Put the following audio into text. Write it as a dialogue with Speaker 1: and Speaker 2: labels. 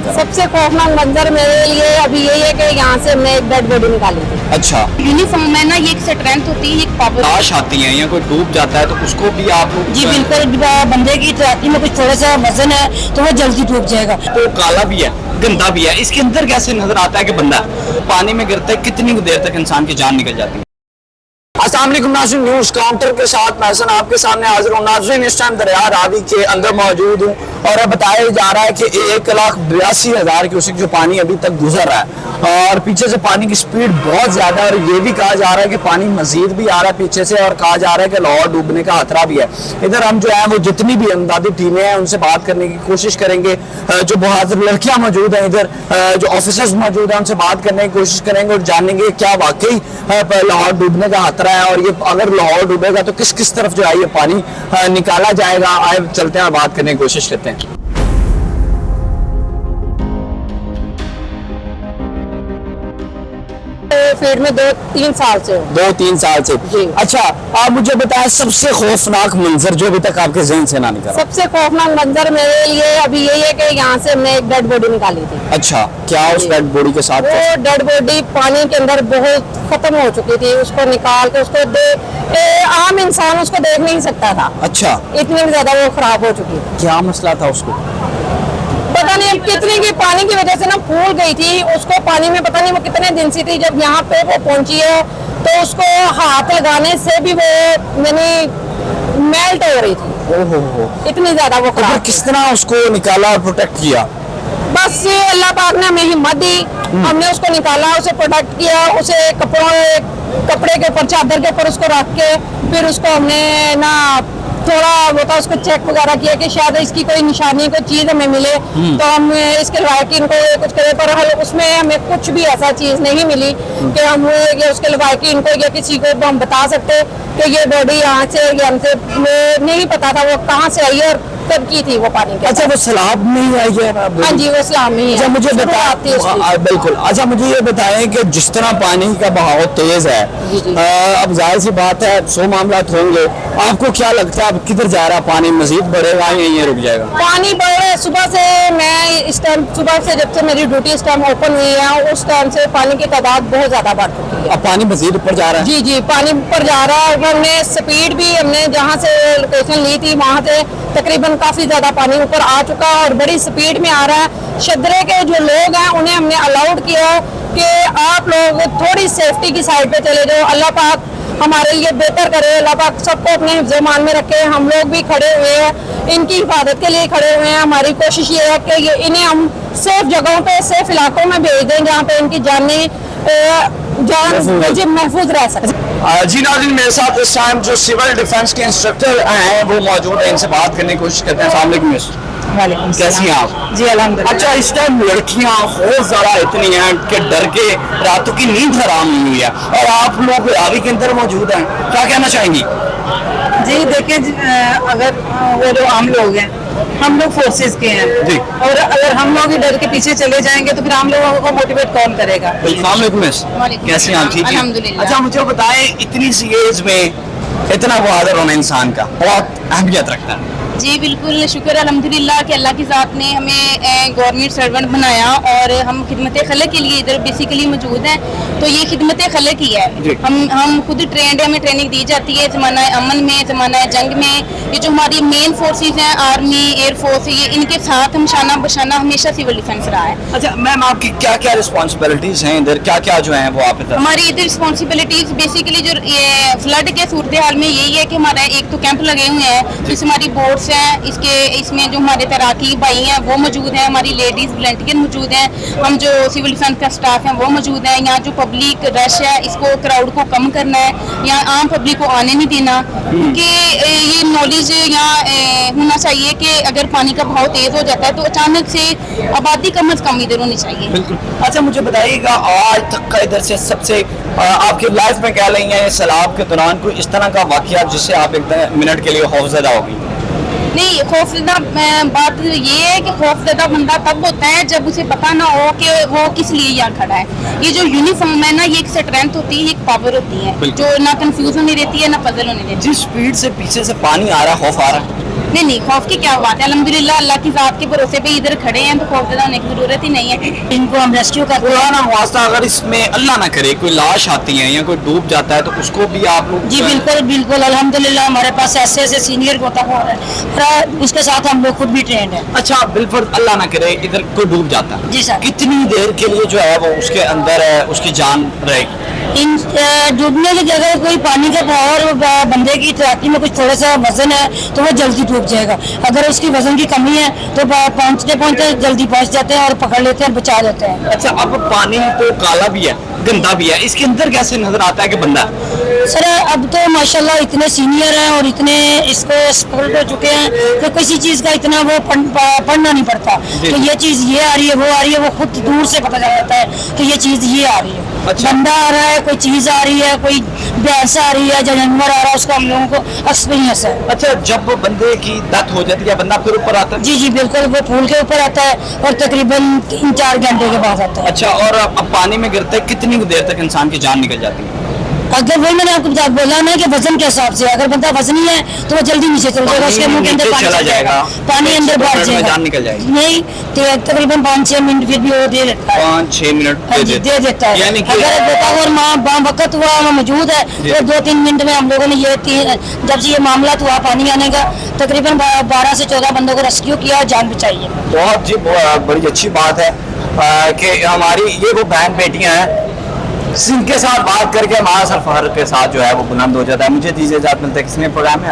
Speaker 1: का?
Speaker 2: सबसे खौफनाक मंजर मेरे लिए अभी यही है कि यहाँ से हमने एक डेड बॉडी निकाली थी।
Speaker 1: अच्छा,
Speaker 3: यूनिफॉर्म में ना ये एक स्ट्रेंथ होती है, एक पावर
Speaker 1: लाश आती है या कोई डूब जाता है तो उसको भी आप लोग
Speaker 4: जी बिल्कुल, बंदे की छाती में कुछ थोड़ा सा वजन है तो वो जल्दी डूब जाएगा।
Speaker 1: तो काला भी है, गंदा भी है, इसके अंदर कैसे नजर आता है कि बंदा पानी में गिरता है, कितनी देर तक इंसान की जान निकल जाती है? अस्सलाम वालेकुम नाज़रीन, न्यूज़ काउंटर के साथ मैं हसन आपके सामने हाजिर हूँ। नाज़रीन, इस टाइम दरिया रावी के अंदर मौजूद हूँ और अब बताया जा रहा है कि 1,82,000 क्यूसेक जो पानी अभी तक गुजर रहा है और पीछे से पानी की स्पीड बहुत ज़्यादा है और ये भी कहा जा रहा है कि पानी मजीद भी आ रहा है पीछे से और कहा जा रहा है कि लाहौर डूबने का खतरा भी है। इधर हम जो है वो जितनी भी इमदादी टीमें हैं उनसे बात करने की कोशिश करेंगे, जो बहुत लड़कियाँ मौजूद हैं इधर, जो ऑफिसर्स मौजूद हैं उनसे बात करने की कोशिश करेंगे और जानेंगे क्या वाकई लाहौर डूबने का खतरा है और ये अगर लाहौर डूबेगा तो किस किस तरफ जो है ये पानी निकाला जाएगा। आए चलते हैं और बात करने की कोशिश करते हैं।
Speaker 2: फील्ड में 2-3 साल से हूँ।
Speaker 1: 2-3 साल से। अच्छा, आप मुझे बताएं सबसे खौफनाक मंजर जो अभी तक आपके जहन से ना निकला।
Speaker 2: सबसे खौफनाक मंजर मेरे लिए अभी यही है कि यहाँ से हमने एक डेड बॉडी निकाली थी।
Speaker 1: अच्छा, क्या उस डेड बॉडी के साथ?
Speaker 2: वो डेड बॉडी पानी के अंदर बहुत खत्म हो चुकी थी, उसको निकाल के उसको आम इंसान उसको देख नहीं सकता था।
Speaker 1: अच्छा,
Speaker 2: इतनी ज्यादा वो खराब हो चुकी थी।
Speaker 1: क्या मसला था उसको?
Speaker 2: पता नहीं कितनी की पानी की वजह से ना फूल गई थी, उसको पानी में पता नहीं वो कितने दिन से थी। जब यहाँ पे वो पहुंची है तो उसको हाथ लगाने से भी वो यानी मेल्ट हो रही थी।
Speaker 1: ओहो,
Speaker 2: इतनी ज्यादा वो खराब।
Speaker 1: किस तरह उसको निकाला और प्रोटेक्ट किया?
Speaker 2: बस ये अल्लाह पाक ने हमें हिम्मत दी, हमने उसको निकाला, उसे प्रोटेक्ट किया, उसे कपड़े के ऊपर, चादर के ऊपर उसको रख के फिर उसको हमने ना थोड़ा वो था उसको चेक वगैरह किया कि शायद इसकी कोई निशानी कोई चीज हमें मिले तो हम इसके लवाकिन को कुछ करें, पर उसमें हमें कुछ भी ऐसा चीज नहीं मिली कि हम ये उसके लवाकिन को या किसी को हम बता सकते कि ये बॉडी यहाँ से हमसे नहीं पता था वो कहाँ से आई है और कब की थी वो पानी के।
Speaker 1: अच्छा, वो सैलाब में ही आई है?
Speaker 2: हाँ जी, वो सैलाब में ही है।
Speaker 1: अच्छा, मुझे बताएं। बिल्कुल। अच्छा, मुझे ये बताएं कि जिस तरह पानी का बहाव तेज है, अब जाहिर सी बात है 100 मामला होंगे, आपको क्या लगता है अब किधर जा रहा है पानी? मजीद बढ़ेगा या ये रुक जाएगा?
Speaker 2: पानी बढ़ रहा है। सुबह से मैं इस टाइम सुबह से जब से मेरी ड्यूटी इस टाइम ओपन हुई है उस टाइम से पानी की तादाद बहुत ज्यादा बढ़ चुकी है।
Speaker 1: अब पानी मजीद ऊपर जा रहा है?
Speaker 2: जी जी, पानी ऊपर जा रहा है। हमने स्पीड भी हमने जहाँ से लोकेशन ली थी वहाँ से तकरीबन काफी ज्यादा पानी ऊपर आ चुका है और बड़ी स्पीड में आ रहा है। शदरे के जो लोग हैं उन्हें हमने अलाउड किया कि आप लोग थोड़ी सेफ्टी की साइड पे चले जाओ। अल्लाह पाक हमारे लिए बेहतर करे, अल्लाह पाक सबको अपने हिफ्ज़-ए-मान में रखे। हम लोग भी खड़े हुए हैं, इनकी हिफाजत के लिए खड़े हुए हैं। हमारी कोशिश ये है कि इन्हें हम सेफ जगहों पे, सेफ इलाकों में भेज दें जहाँ पे इनकी जान महफूज रह सके।
Speaker 1: जी नाज़रीन, मेरे साथ इस टाइम जो सिविल डिफेंस के इंस्ट्रक्टर हैं वो मौजूद हैं, इनसे बात करने की कोशिश करते हैं। अस्सलाम वालेकुम मिस, कैसी हैं आप?
Speaker 4: जी अल्हम्दुलिल्लाह।
Speaker 1: अच्छा, इस टाइम लड़कियां बहुत ज्यादा इतनी हैं कि डर के रातों की नींद हराम नहीं हुई है और आप लोग रावी के अंदर मौजूद हैं, क्या कहना चाहेंगी?
Speaker 4: जी देखिए, अगर वो जो आम लोग हैं, हम लोग फोर्सेस के हैं
Speaker 1: जी,
Speaker 4: और अगर हम लोग ही डर के पीछे चले जाएंगे तो फिर हम लोगों को मोटिवेट कौन करेगा?
Speaker 1: अस्सलाम वालेकुम मिस, कैसी हैं आप? ठीक है,
Speaker 3: अल्हम्दुलिल्लाह।
Speaker 1: अच्छा, मुझे बताएं इतनी सी एज में इतना बहादुर होना इंसान का बहुत अहमियत रखता है।
Speaker 3: जी बिल्कुल, शुक्र अल्हम्दुलिल्लाह कि अल्लाह की ज़ात ने हमें गवर्नमेंट सर्वेंट बनाया और हम खिदमत खलक के लिए इधर बेसिकली मौजूद हैं। तो ये खिदमत खलक ही है। हम खुद ट्रेंड है, हमें ट्रेनिंग दी जाती है ज़माना अमन में, ज़माना जंग में। ये जो हमारी मेन फोर्सेज हैं, आर्मी, एयरफोर्स, ये इनके साथ हम शाना बशाना हमेशा सिविल डिफेंस रहा है।
Speaker 1: अच्छा मैम, आपकी क्या क्या रिस्पॉन्सिबिलिटीज हैं इधर, क्या क्या जो हैं वो आप इधर?
Speaker 3: हमारी इधर रिस्पॉन्सिबिलिटीज बेसिकली जो ये फ्लड के सूरत हाल में यही है कि हमारा एक तो कैंप लगे हुए हैं, जिस हमारी बोट्स हैं, इसमें जो हमारे तैराकी भाई हैं वो मौजूद हैं, हमारी लेडीज वॉलंटियर मौजूद हैं, हम जो सिविल डिफेंस का स्टाफ है वो मौजूद है। यहाँ जो पब्लिक रश है इसको क्राउड को कम करना है, यहाँ आम पब्लिक को आने नहीं देना, क्योंकि ये नॉलेज यहाँ होना चाहिए कि अगर पानी का बहाव तेज हो जाता है तो अचानक से आबादी कम अज कम इधर होनी चाहिए।
Speaker 1: बिल्कुल। अच्छा, मुझे बताइएगा आज तक का इधर से सबसे आपकी लाइफ में कह रही हैं सैलाब के दौरान कोई इस तरह का वाकया जिससे आप एक मिनट के लिए खौफजदा होगी?
Speaker 3: नहीं, खौफजदा बात ये है कि खौफजदा बंदा तब होता है जब उसे पता ना हो कि वो किस लिए यहाँ खड़ा है। ये जो यूनिफॉर्म है ना, ये एक स्ट्रेंथ होती है, एक पावर होती है जो ना कंफ्यूज होने देती है ना पजल होने देती है।
Speaker 1: जिस स्पीड से पीछे से पानी आ रहा, खौफ आ रहा है?
Speaker 3: नहीं खौफ की क्या बात है, अल्हम्दुलिल्लाह अल्लाह की जात के भरोसे पे इधर खड़े हैं, तो खौफ होने की जरूरत ही नहीं है।
Speaker 4: इनको हम रेस्क्यू करते
Speaker 1: खुदा ना वास्ता अगर इसमें अल्लाह ना करे कोई लाश आती है या कोई डूब जाता है तो उसको भी आप लोग
Speaker 4: जी बिल्कुल बिल्कुल, अल्हम्दुलिल्लाह हमारे पास ऐसे ऐसे सीनियर गोताखोर हैं, और इसके साथ हम लोग खुद भी ट्रेंड हैं।
Speaker 1: अच्छा बिल्कुल अल्लाह ना करे इधर कोई डूब जाता है
Speaker 4: जी सर।
Speaker 1: कितनी देर के लिए जो है वो उसके अंदर उसकी जान रहेगी?
Speaker 4: इन डूबने की जगह कोई पानी का पावर बंदे की तैराकी में कुछ थोड़ा सा वजन है तो वो जल्दी डूब जाएगा, अगर उसकी वजन की कमी है तो पहुंचते पहुंचते जल्दी पहुंच जाते हैं और पकड़ लेते हैं और बचा लेते हैं।
Speaker 1: अच्छा अब पानी तो काला भी है गंदा भी है, इसके अंदर कैसे नजर आता है कि बंदा है?
Speaker 4: सर अब तो माशाल्लाह इतने सीनियर हैं और इतने इसको एक्सपर्ट हो चुके हैं कि किसी चीज़ का इतना वो पढ़ना नहीं पड़ता कि ये चीज़ ये आ रही है वो आ रही है, वो खुद दूर से पता चल जाता है कि ये चीज़ ये आ रही है।
Speaker 1: अच्छा।
Speaker 4: बंदा आ रहा है, कोई चीज़ आ रही है, कोई भैंस आ रही है, जानवर आ रहा है, उसका हम लोगों को एक्सपीरियंस है।
Speaker 1: अच्छा जब बंदे की डेथ हो जाती है बंदा फिर ऊपर आता है?
Speaker 4: जी जी बिल्कुल, वो फूल के ऊपर आता है और तकरीबन 3-4 घंटे के बाद आता है।
Speaker 1: अच्छा और अब पानी में गिरते कितनी देर तक इंसान की जान निकल जाती है?
Speaker 4: अगर वही मैंने आपको बोला ना कि वजन के हिसाब से, अगर बंदा वजनी है तो वो जल्दी नीचे चल जाएगा, उसके मुंह के अंदर पानी
Speaker 1: चला
Speaker 4: चल
Speaker 1: जाएगा,
Speaker 4: पानी अंदर बैठ
Speaker 1: में
Speaker 4: जाएगा,
Speaker 1: जान निकल जाएगी।
Speaker 4: नहीं तकरीबन 5-6 मिनट फिर भी वो दे देता है,
Speaker 1: 5-6 मिनट
Speaker 4: हाँ जी, दे देता है।
Speaker 1: यानी कि
Speaker 4: अगर गोताखोर माँ वक्त हुआ वो मौजूद है तो 2-3 मिनट में हम लोगों ने जब से ये मामला हुआ पानी आने का, तकरीबन 12 से 14 बंदों को रेस्क्यू किया और जान बचाई है।
Speaker 1: बहुत जी बड़ी अच्छी बात है कि हमारी ये वो बहन बेटियां हैं जिनके साथ बात करके हमारा सफर के साथ जो है वो बुलंद हो जाता है। मुझे दीजिए इजाजत, मिलते हैं किसी नए प्रोग्राम में।